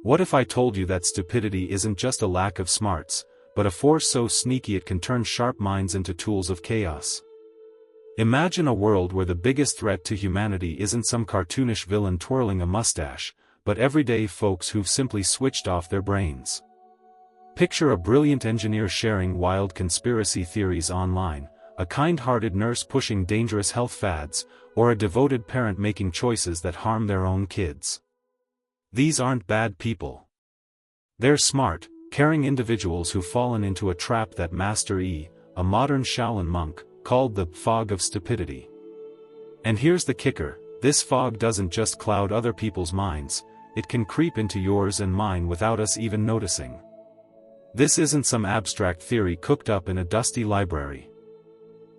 What if I told you that stupidity isn't just a lack of smarts, but a force so sneaky it can turn sharp minds into tools of chaos? Imagine a world where the biggest threat to humanity isn't some cartoonish villain twirling a mustache, but everyday folks who've simply switched off their brains. Picture a brilliant engineer sharing wild conspiracy theories online, a kind-hearted nurse pushing dangerous health fads, or a devoted parent making choices that harm their own kids. These aren't bad people. They're smart, caring individuals who've fallen into a trap that Master Yi, a modern Shaolin monk, called the fog of stupidity. And here's the kicker, this fog doesn't just cloud other people's minds, it can creep into yours and mine without us even noticing. This isn't some abstract theory cooked up in a dusty library.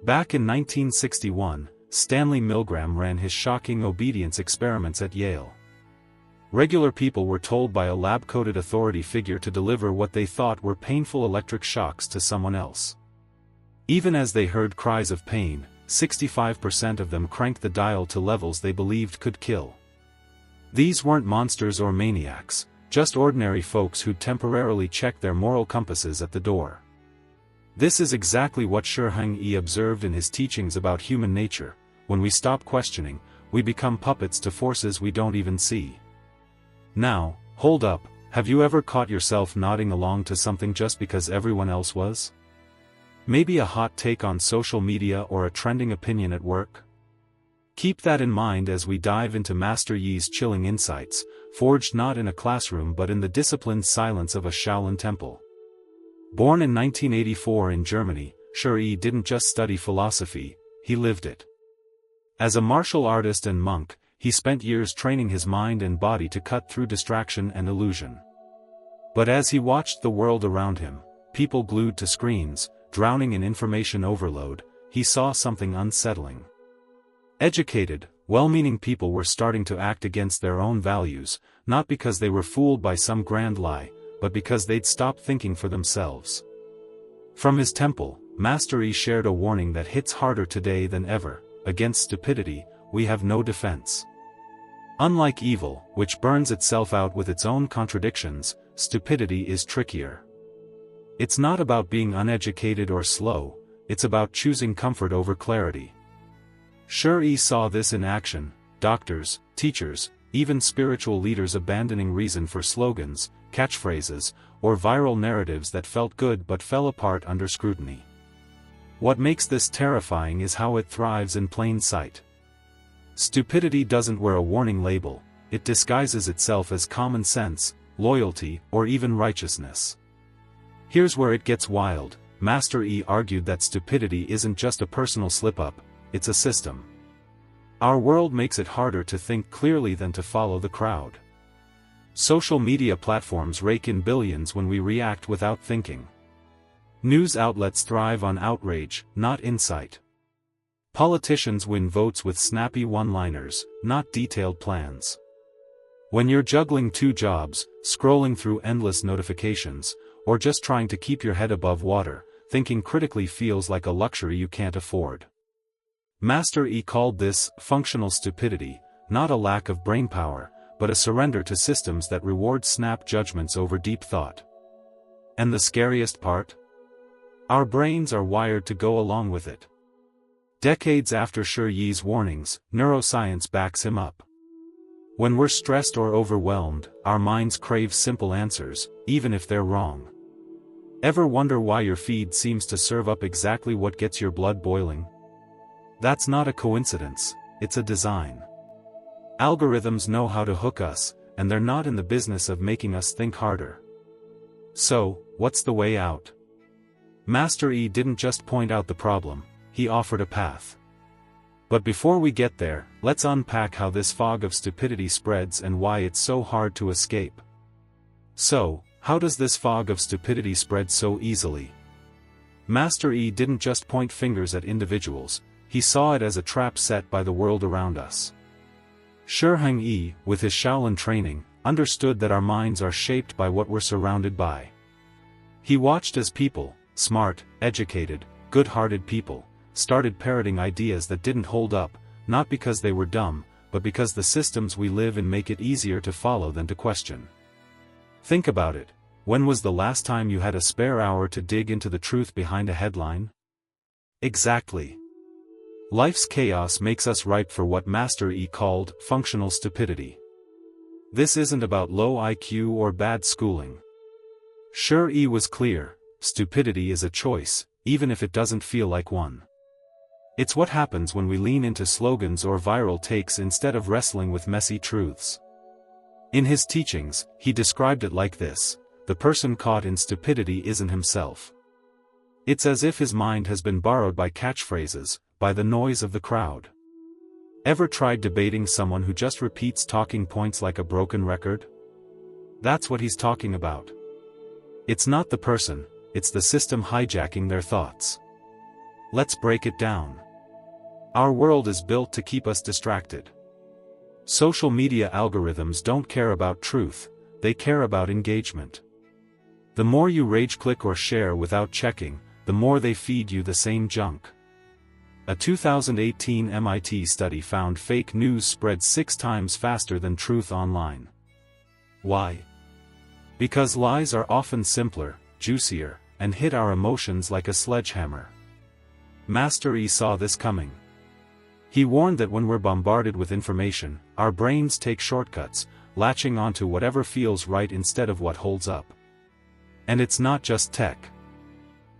Back in 1961, Stanley Milgram ran his shocking obedience experiments at Yale. Regular people were told by a lab-coated authority figure to deliver what they thought were painful electric shocks to someone else. Even as they heard cries of pain, 65% of them cranked the dial to levels they believed could kill. These weren't monsters or maniacs, just ordinary folks who'd temporarily checked their moral compasses at the door. This is exactly what Shi Heng observed in his teachings about human nature: when we stop questioning, we become puppets to forces we don't even see. Now, hold up, have you ever caught yourself nodding along to something just because everyone else was? Maybe a hot take on social media or a trending opinion at work? Keep that in mind as we dive into Master Yi's chilling insights, forged not in a classroom but in the disciplined silence of a Shaolin temple. Born in 1984 in Germany, Shi Yi didn't just study philosophy, he lived it. As a martial artist and monk, he spent years training his mind and body to cut through distraction and illusion. But as he watched the world around him, people glued to screens, drowning in information overload, he saw something unsettling. Educated, well-meaning people were starting to act against their own values, not because they were fooled by some grand lie, but because they'd stopped thinking for themselves. From his temple, Master Yi shared a warning that hits harder today than ever: against stupidity, we have no defense. Unlike evil, which burns itself out with its own contradictions, stupidity is trickier. It's not about being uneducated or slow, it's about choosing comfort over clarity. Shi Yi saw this in action: doctors, teachers, even spiritual leaders abandoning reason for slogans, catchphrases, or viral narratives that felt good but fell apart under scrutiny. What makes this terrifying is how it thrives in plain sight. Stupidity doesn't wear a warning label, it disguises itself as common sense, loyalty, or even righteousness. Here's where it gets wild. Master Yi argued that stupidity isn't just a personal slip-up, it's a system. Our world makes it harder to think clearly than to follow the crowd. Social media platforms rake in billions when we react without thinking. News outlets thrive on outrage, not insight. Politicians win votes with snappy one-liners, not detailed plans. When you're juggling 2 jobs, scrolling through endless notifications, or just trying to keep your head above water, thinking critically feels like a luxury you can't afford. Master Yi called this functional stupidity, not a lack of brainpower, but a surrender to systems that reward snap judgments over deep thought. And the scariest part? Our brains are wired to go along with it. Decades after Shi Yi's warnings, neuroscience backs him up. When we're stressed or overwhelmed, our minds crave simple answers, even if they're wrong. Ever wonder why your feed seems to serve up exactly what gets your blood boiling? That's not a coincidence, it's a design. Algorithms know how to hook us, and they're not in the business of making us think harder. So, what's the way out? Master Yi didn't just point out the problem, he offered a path. But before we get there, let's unpack how this fog of stupidity spreads and why it's so hard to escape. So, how does this fog of stupidity spread so easily? Master Yi didn't just point fingers at individuals, he saw it as a trap set by the world around us. Shi Heng, with his Shaolin training, understood that our minds are shaped by what we're surrounded by. He watched as people, smart, educated, good-hearted people, started parroting ideas that didn't hold up, not because they were dumb, but because the systems we live in make it easier to follow than to question. Think about it. When was the last time you had a spare hour to dig into the truth behind a headline? Exactly. Life's chaos makes us ripe for what Master E called functional stupidity. This isn't about low IQ or bad schooling. Shi E was clear: stupidity is a choice, even if it doesn't feel like one. It's what happens when we lean into slogans or viral takes instead of wrestling with messy truths. In his teachings, he described it like this: the person caught in stupidity isn't himself. It's as if his mind has been borrowed by catchphrases, by the noise of the crowd. Ever tried debating someone who just repeats talking points like a broken record? That's what he's talking about. It's not the person, it's the system hijacking their thoughts. Let's break it down. Our world is built to keep us distracted. Social media algorithms don't care about truth, they care about engagement. The more you rage click or share without checking, the more they feed you the same junk. A 2018 MIT study found fake news spread 6 times faster than truth online. Why? Because lies are often simpler, juicier, and hit our emotions like a sledgehammer. Master E saw this coming. He warned that when we're bombarded with information, our brains take shortcuts, latching onto whatever feels right instead of what holds up. And it's not just tech.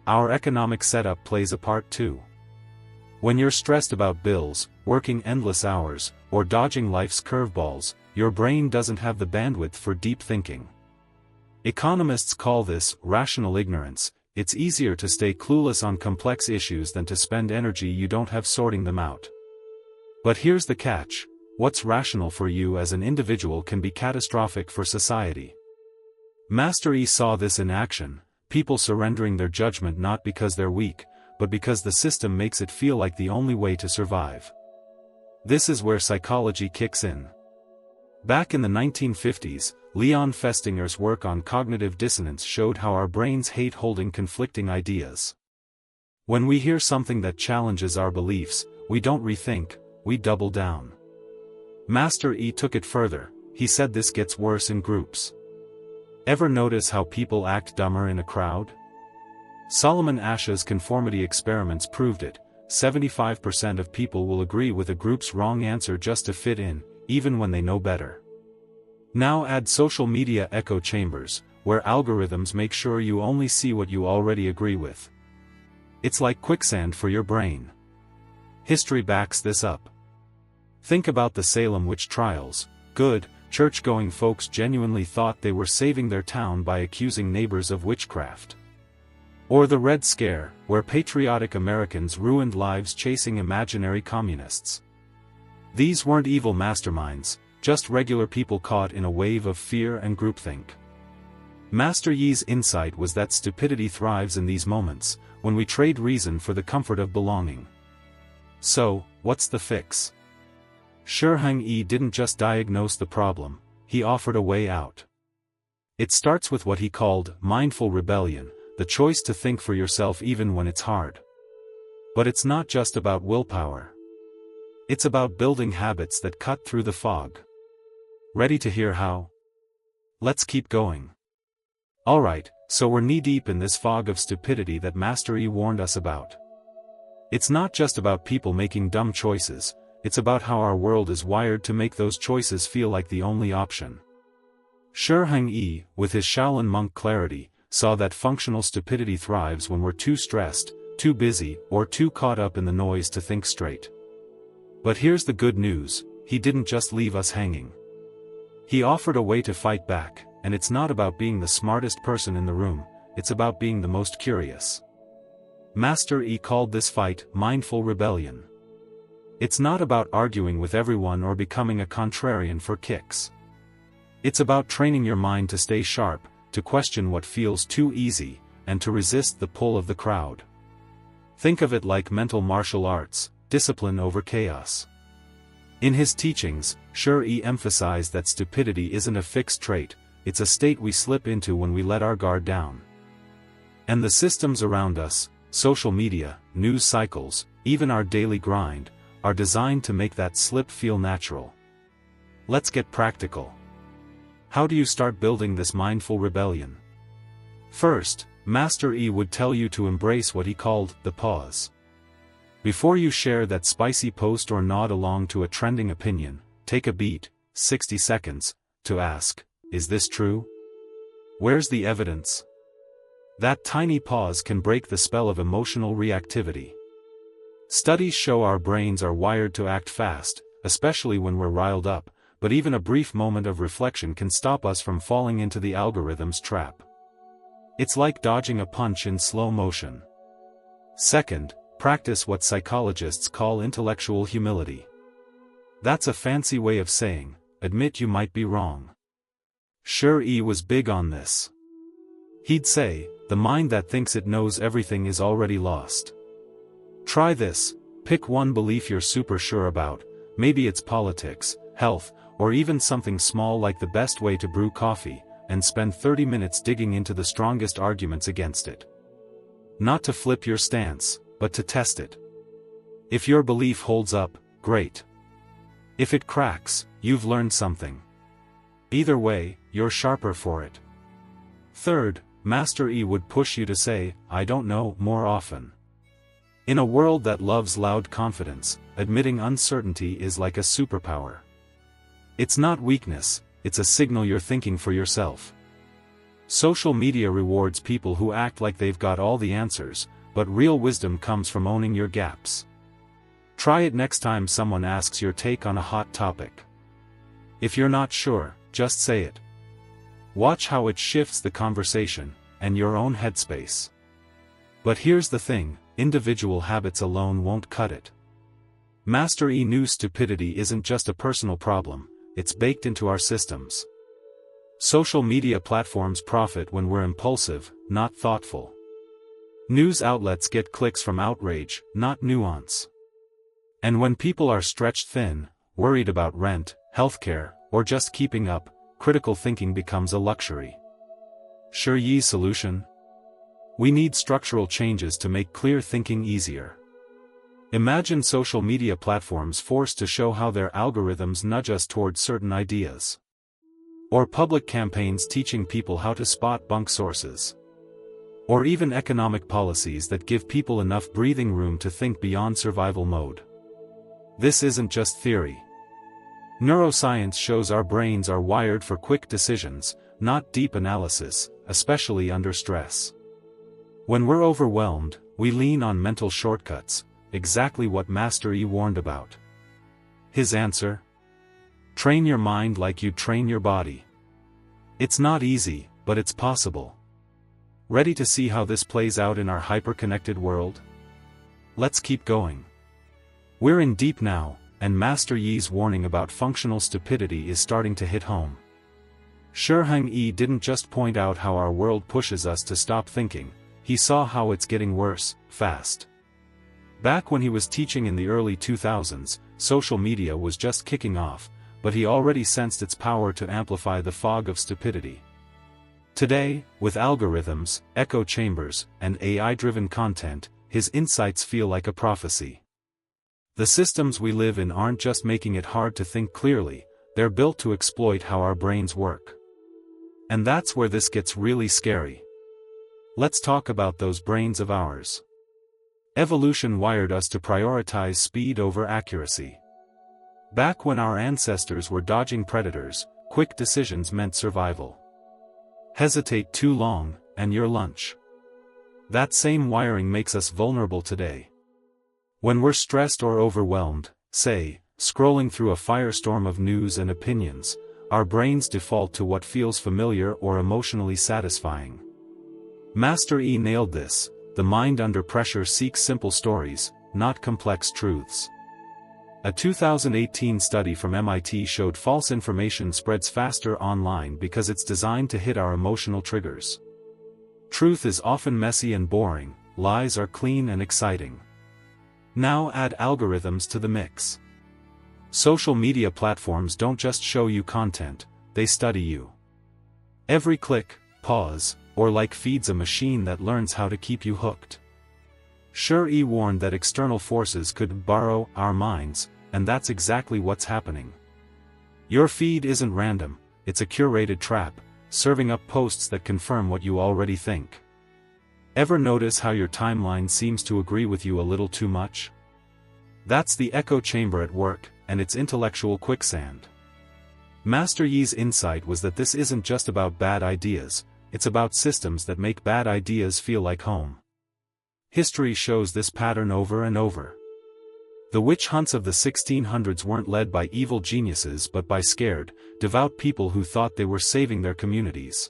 Our economic setup plays a part too. When you're stressed about bills, working endless hours, or dodging life's curveballs, your brain doesn't have the bandwidth for deep thinking. Economists call this rational ignorance. It's easier to stay clueless on complex issues than to spend energy you don't have sorting them out. But here's the catch: what's rational for you as an individual can be catastrophic for society. Master E saw this in action: people surrendering their judgment not because they're weak, but because the system makes it feel like the only way to survive. This is where psychology kicks in. Back in the 1950s, Leon Festinger's work on cognitive dissonance showed how our brains hate holding conflicting ideas. When we hear something that challenges our beliefs, we don't rethink, we double down. Master E took it further. He said this gets worse in groups. Ever notice how people act dumber in a crowd? Solomon Asch's conformity experiments proved it. 75% of people will agree with a group's wrong answer just to fit in, even when they know better. Now add social media echo chambers, where algorithms make sure you only see what you already agree with. It's like quicksand for your brain. History backs this up. Think about the Salem witch trials. Good, church-going folks genuinely thought they were saving their town by accusing neighbors of witchcraft. Or the Red Scare, where patriotic Americans ruined lives chasing imaginary communists. These weren't evil masterminds, just regular people caught in a wave of fear and groupthink. Master Yi's insight was that stupidity thrives in these moments, when we trade reason for the comfort of belonging. So, what's the fix? Shi Heng didn't just diagnose the problem, he offered a way out. It starts with what he called mindful rebellion, the choice to think for yourself even when it's hard. But it's not just about willpower. It's about building habits that cut through the fog. Ready to hear how? Let's keep going. Alright, so we're knee-deep in this fog of stupidity that Master E warned us about. It's not just about people making dumb choices, it's about how our world is wired to make those choices feel like the only option. Shi Heng, with his Shaolin monk clarity, saw that functional stupidity thrives when we're too stressed, too busy, or too caught up in the noise to think straight. But here's the good news: he didn't just leave us hanging. He offered a way to fight back, and it's not about being the smartest person in the room, it's about being the most curious. Master E called this fight mindful rebellion. It's not about arguing with everyone or becoming a contrarian for kicks. It's about training your mind to stay sharp, to question what feels too easy, and to resist the pull of the crowd. Think of it like mental martial arts, discipline over chaos. In his teachings, Shi emphasized that stupidity isn't a fixed trait, it's a state we slip into when we let our guard down. And the systems around us, social media, news cycles, even our daily grind, are designed to make that slip feel natural. Let's get practical. How do you start building this mindful rebellion? First, Master E would tell you to embrace what he called the pause. Before you share that spicy post or nod along to a trending opinion, take a beat, 60 seconds, to ask, is this true? Where's the evidence? That tiny pause can break the spell of emotional reactivity. Studies show our brains are wired to act fast, especially when we're riled up, but even a brief moment of reflection can stop us from falling into the algorithm's trap. It's like dodging a punch in slow motion. Second, practice what psychologists call intellectual humility. That's a fancy way of saying, admit you might be wrong. Shi Heng was big on this. He'd say, the mind that thinks it knows everything is already lost. Try this, pick one belief you're super sure about, maybe it's politics, health, or even something small like the best way to brew coffee, and spend 30 minutes digging into the strongest arguments against it. Not to flip your stance, but to test it. If your belief holds up, great. If it cracks, you've learned something. Either way, you're sharper for it. Third, Master E would push you to say, I don't know, more often. In a world that loves loud confidence, admitting uncertainty is like a superpower. It's not weakness, it's a signal you're thinking for yourself. Social media rewards people who act like they've got all the answers, but real wisdom comes from owning your gaps. Try it next time someone asks your take on a hot topic. If you're not sure, just say it. Watch how it shifts the conversation, and your own headspace. But here's the thing, individual habits alone won't cut it. Master E knew stupidity isn't just a personal problem, it's baked into our systems. Social media platforms profit when we're impulsive, not thoughtful. News outlets get clicks from outrage, not nuance. And when people are stretched thin, worried about rent, healthcare, or just keeping up, critical thinking becomes a luxury. Shi Heng's solution? We need structural changes to make clear thinking easier. Imagine social media platforms forced to show how their algorithms nudge us towards certain ideas. Or public campaigns teaching people how to spot bunk sources. Or even economic policies that give people enough breathing room to think beyond survival mode. This isn't just theory. Neuroscience shows our brains are wired for quick decisions, not deep analysis, especially under stress. When we're overwhelmed, we lean on mental shortcuts, exactly what Master E warned about. His answer? Train your mind like you train your body. It's not easy, but it's possible. Ready to see how this plays out in our hyper-connected world? Let's keep going. We're in deep now, and Master Yi's warning about functional stupidity is starting to hit home. Shi Heng didn't just point out how our world pushes us to stop thinking, he saw how it's getting worse, fast. Back when he was teaching in the early 2000s, social media was just kicking off, but he already sensed its power to amplify the fog of stupidity. Today, with algorithms, echo chambers, and AI-driven content, his insights feel like a prophecy. The systems we live in aren't just making it hard to think clearly, they're built to exploit how our brains work. And that's where this gets really scary. Let's talk about those brains of ours. Evolution wired us to prioritize speed over accuracy. Back when our ancestors were dodging predators, quick decisions meant survival. Hesitate too long, and you're lunch. That same wiring makes us vulnerable today. When we're stressed or overwhelmed, say, scrolling through a firestorm of news and opinions, our brains default to what feels familiar or emotionally satisfying. Master E nailed this. The mind under pressure seeks simple stories, not complex truths. A 2018 study from MIT showed false information spreads faster online because it's designed to hit our emotional triggers. Truth is often messy and boring, lies are clean and exciting. Now add algorithms to the mix. Social media platforms don't just show you content, they study you. Every click, pause, or like feeds a machine that learns how to keep you hooked. Shi Heng warned that external forces could borrow our minds, and that's exactly what's happening. Your feed isn't random, it's a curated trap, serving up posts that confirm what you already think. Ever notice how your timeline seems to agree with you a little too much? That's the echo chamber at work, and its intellectual quicksand. Master Yi's insight was that this isn't just about bad ideas, it's about systems that make bad ideas feel like home. History shows this pattern over and over. The witch hunts of the 1600s weren't led by evil geniuses but by scared, devout people who thought they were saving their communities.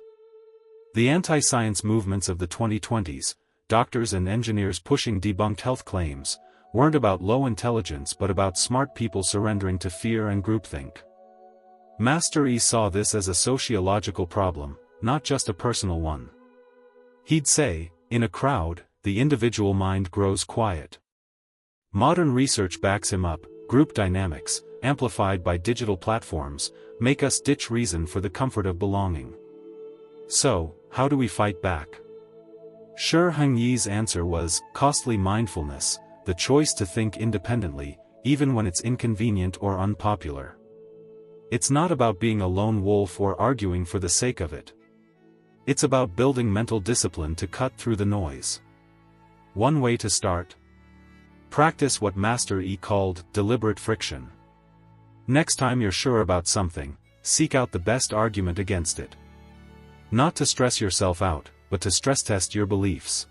The anti-science movements of the 2020s, doctors and engineers pushing debunked health claims, weren't about low intelligence but about smart people surrendering to fear and groupthink. Master Yi saw this as a sociological problem, not just a personal one. He'd say, in a crowd, the individual mind grows quiet. Modern research backs him up. Group dynamics, amplified by digital platforms, make us ditch reason for the comfort of belonging. So, how do we fight back? Shi Heng's answer was, costly mindfulness, the choice to think independently, even when it's inconvenient or unpopular. It's not about being a lone wolf or arguing for the sake of it. It's about building mental discipline to cut through the noise. One way to start? Practice what Master Yi called deliberate friction. Next time you're sure about something, seek out the best argument against it. Not to stress yourself out, but to stress test your beliefs.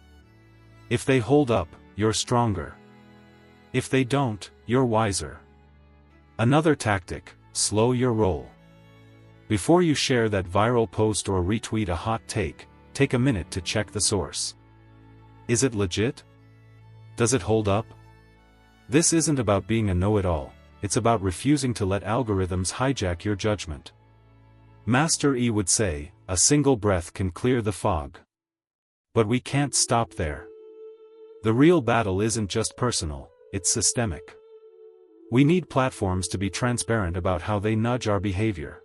If they hold up, you're stronger. If they don't, you're wiser. Another tactic, slow your roll. Before you share that viral post or retweet a hot take a minute to check the source. Is it legit? Does it hold up? This isn't about being a know-it-all, it's about refusing to let algorithms hijack your judgment. Master Yi would say, a single breath can clear the fog. But we can't stop there. The real battle isn't just personal, it's systemic. We need platforms to be transparent about how they nudge our behavior.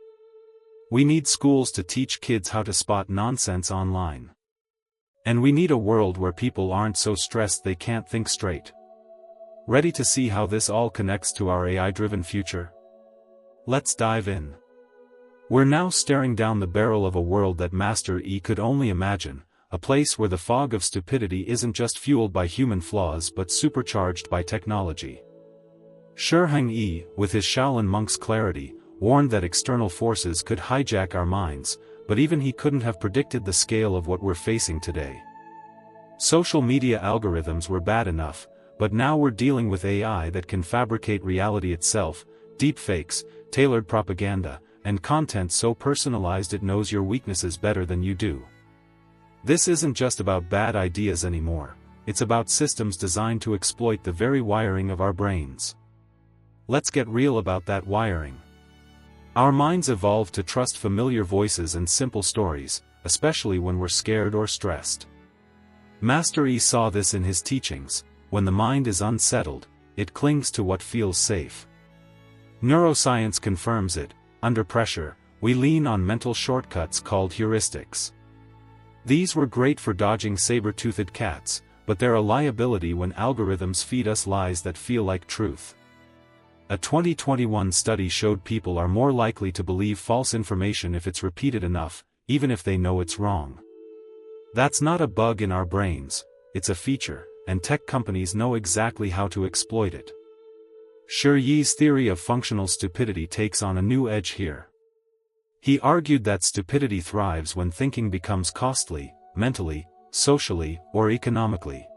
We need schools to teach kids how to spot nonsense online. And we need a world where people aren't so stressed they can't think straight. Ready to see how this all connects to our AI-driven future? Let's dive in. We're now staring down the barrel of a world that Master Yi could only imagine, a place where the fog of stupidity isn't just fueled by human flaws but supercharged by technology. Shi Heng, with his Shaolin monk's clarity, warned that external forces could hijack our minds, but even he couldn't have predicted the scale of what we're facing today. Social media algorithms were bad enough, but now we're dealing with AI that can fabricate reality itself, deepfakes, tailored propaganda, and content so personalized it knows your weaknesses better than you do. This isn't just about bad ideas anymore, it's about systems designed to exploit the very wiring of our brains. Let's get real about that wiring. Our minds evolved to trust familiar voices and simple stories, especially when we're scared or stressed. Master Yi saw this in his teachings. When the mind is unsettled, it clings to what feels safe. Neuroscience confirms it. Under pressure, we lean on mental shortcuts called heuristics. These were great for dodging saber-toothed cats, but they're a liability when algorithms feed us lies that feel like truth. A 2021 study showed people are more likely to believe false information if it's repeated enough, even if they know it's wrong. That's not a bug in our brains, it's a feature, and tech companies know exactly how to exploit it. Shi Yi's theory of functional stupidity takes on a new edge here. He argued that stupidity thrives when thinking becomes costly, mentally, socially, or economically.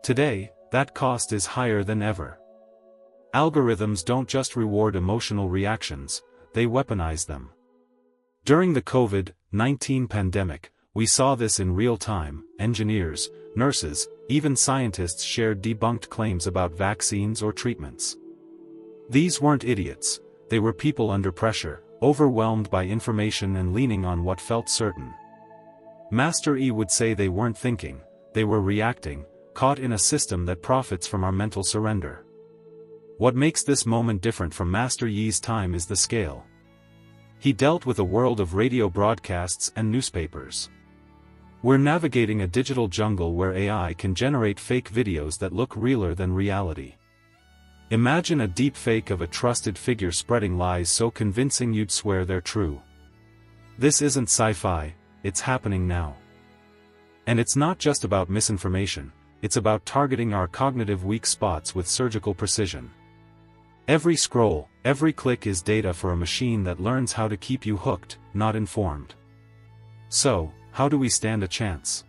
Today, that cost is higher than ever. Algorithms don't just reward emotional reactions, they weaponize them. During the COVID-19 pandemic, we saw this in real time. Engineers, nurses, even scientists shared debunked claims about vaccines or treatments. These weren't idiots, they were people under pressure, overwhelmed by information and leaning on what felt certain. Master Yi would say they weren't thinking, they were reacting, caught in a system that profits from our mental surrender. What makes this moment different from Master Yi's time is the scale. He dealt with a world of radio broadcasts and newspapers. We're navigating a digital jungle where AI can generate fake videos that look realer than reality. Imagine a deep fake of a trusted figure spreading lies so convincing you'd swear they're true. This isn't sci-fi, it's happening now. And it's not just about misinformation, it's about targeting our cognitive weak spots with surgical precision. Every scroll, every click is data for a machine that learns how to keep you hooked, not informed. So, how do we stand a chance?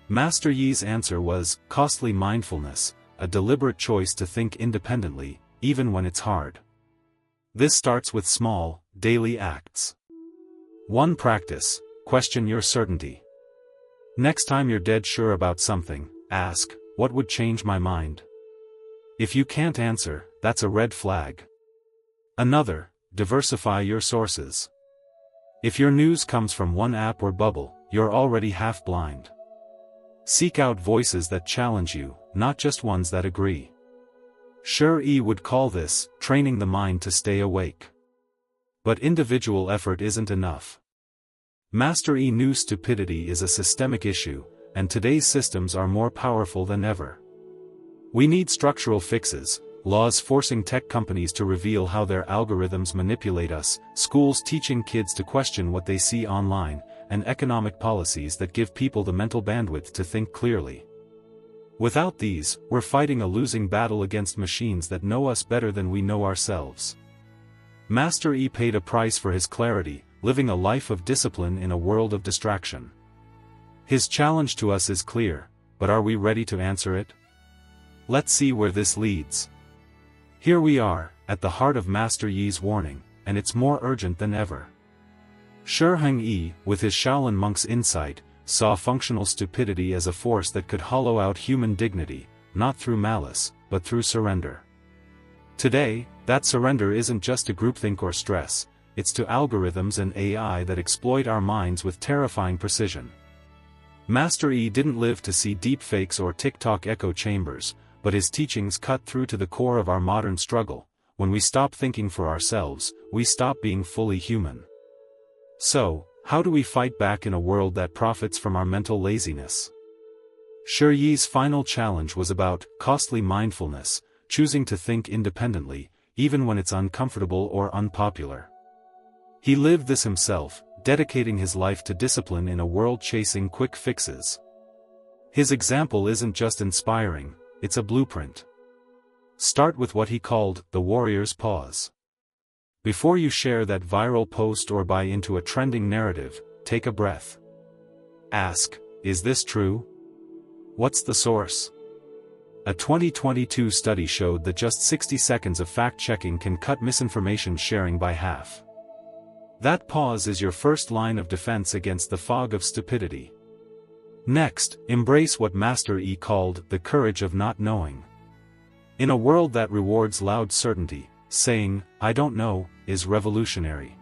Master Yi's answer was, costly mindfulness, a deliberate choice to think independently, even when it's hard. This starts with small, daily acts. 1. Practice, question your certainty. Next time you're dead sure about something, ask, what would change my mind? If you can't answer, that's a red flag. Another, diversify your sources. If your news comes from one app or bubble, you're already half blind. Seek out voices that challenge you, not just ones that agree. Shi Heng would call this, training the mind to stay awake. But individual effort isn't enough. Master Yi knew stupidity is a systemic issue, and today's systems are more powerful than ever. We need structural fixes, laws forcing tech companies to reveal how their algorithms manipulate us, schools teaching kids to question what they see online, and economic policies that give people the mental bandwidth to think clearly. Without these, we're fighting a losing battle against machines that know us better than we know ourselves. Master Yi paid a price for his clarity, living a life of discipline in a world of distraction. His challenge to us is clear, but are we ready to answer it? Let's see where this leads. Here we are, at the heart of Master Yi's warning, and it's more urgent than ever. Shi Heng, with his Shaolin monk's insight, saw functional stupidity as a force that could hollow out human dignity, not through malice, but through surrender. Today, that surrender isn't just to groupthink or stress, it's to algorithms and AI that exploit our minds with terrifying precision. Master Yi didn't live to see deepfakes or TikTok echo chambers, but his teachings cut through to the core of our modern struggle. When we stop thinking for ourselves, we stop being fully human. So, how do we fight back in a world that profits from our mental laziness? Shi Yi's final challenge was about costly mindfulness, choosing to think independently, even when it's uncomfortable or unpopular. He lived this himself, dedicating his life to discipline in a world chasing quick fixes. His example isn't just inspiring, it's a blueprint. Start with what he called the warrior's pause. Before you share that viral post or buy into a trending narrative, take a breath. Ask, is this true? What's the source? A 2022 study showed that just 60 seconds of fact-checking can cut misinformation sharing by half. That pause is your first line of defense against the fog of stupidity. Next, embrace what Master Yi called the courage of not knowing. In a world that rewards loud certainty, saying, I don't know, is revolutionary.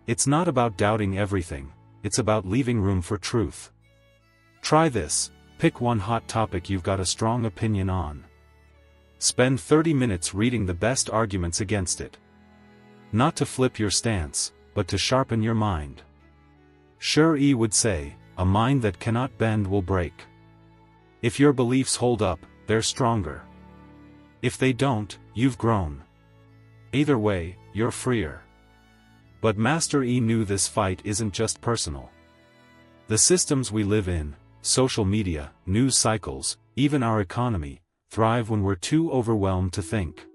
It's not about doubting everything, it's about leaving room for truth. Try this, pick one hot topic you've got a strong opinion on. Spend 30 minutes reading the best arguments against it. Not to flip your stance, but to sharpen your mind. Shi Heng would say, a mind that cannot bend will break. If your beliefs hold up, they're stronger. If they don't, you've grown. Either way, you're freer. But Master Yi knew this fight isn't just personal. The systems we live in, social media, news cycles, even our economy, thrive when we're too overwhelmed to think.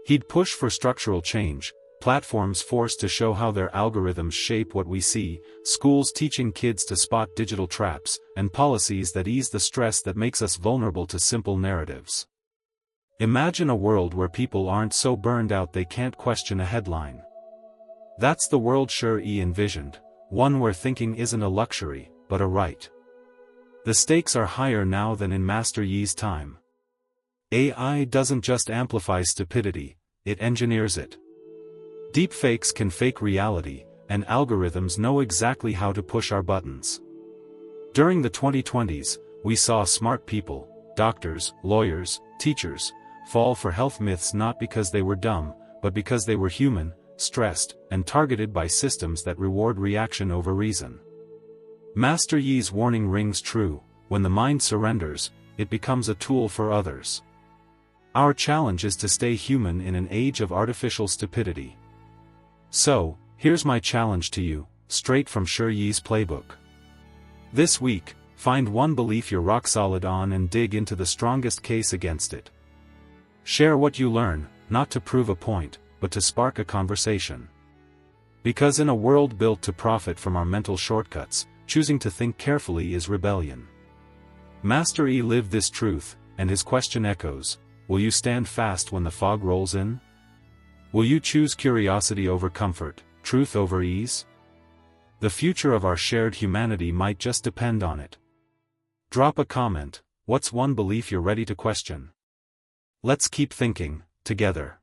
He'd push for structural change, platforms forced to show how their algorithms shape what we see, schools teaching kids to spot digital traps, and policies that ease the stress that makes us vulnerable to simple narratives. Imagine a world where people aren't so burned out they can't question a headline. That's the world Shi Heng envisioned, one where thinking isn't a luxury, but a right. The stakes are higher now than in Master Yi's time. AI doesn't just amplify stupidity, it engineers it. Deepfakes can fake reality, and algorithms know exactly how to push our buttons. During the 2020s, we saw smart people, doctors, lawyers, teachers, fall for health myths not because they were dumb, but because they were human, stressed, and targeted by systems that reward reaction over reason. Master Yi's warning rings true: when the mind surrenders, it becomes a tool for others. Our challenge is to stay human in an age of artificial stupidity. So, here's my challenge to you: straight from Shi Heng's playbook. This week, find one belief you're rock solid on and dig into the strongest case against it. Share what you learn, not to prove a point, but to spark a conversation. Because in a world built to profit from our mental shortcuts, choosing to think carefully is rebellion. Master Yi lived this truth, and his question echoes: will you stand fast when the fog rolls in? Will you choose curiosity over comfort, truth over ease? The future of our shared humanity might just depend on it. Drop a comment. What's one belief you're ready to question? Let's keep thinking, together.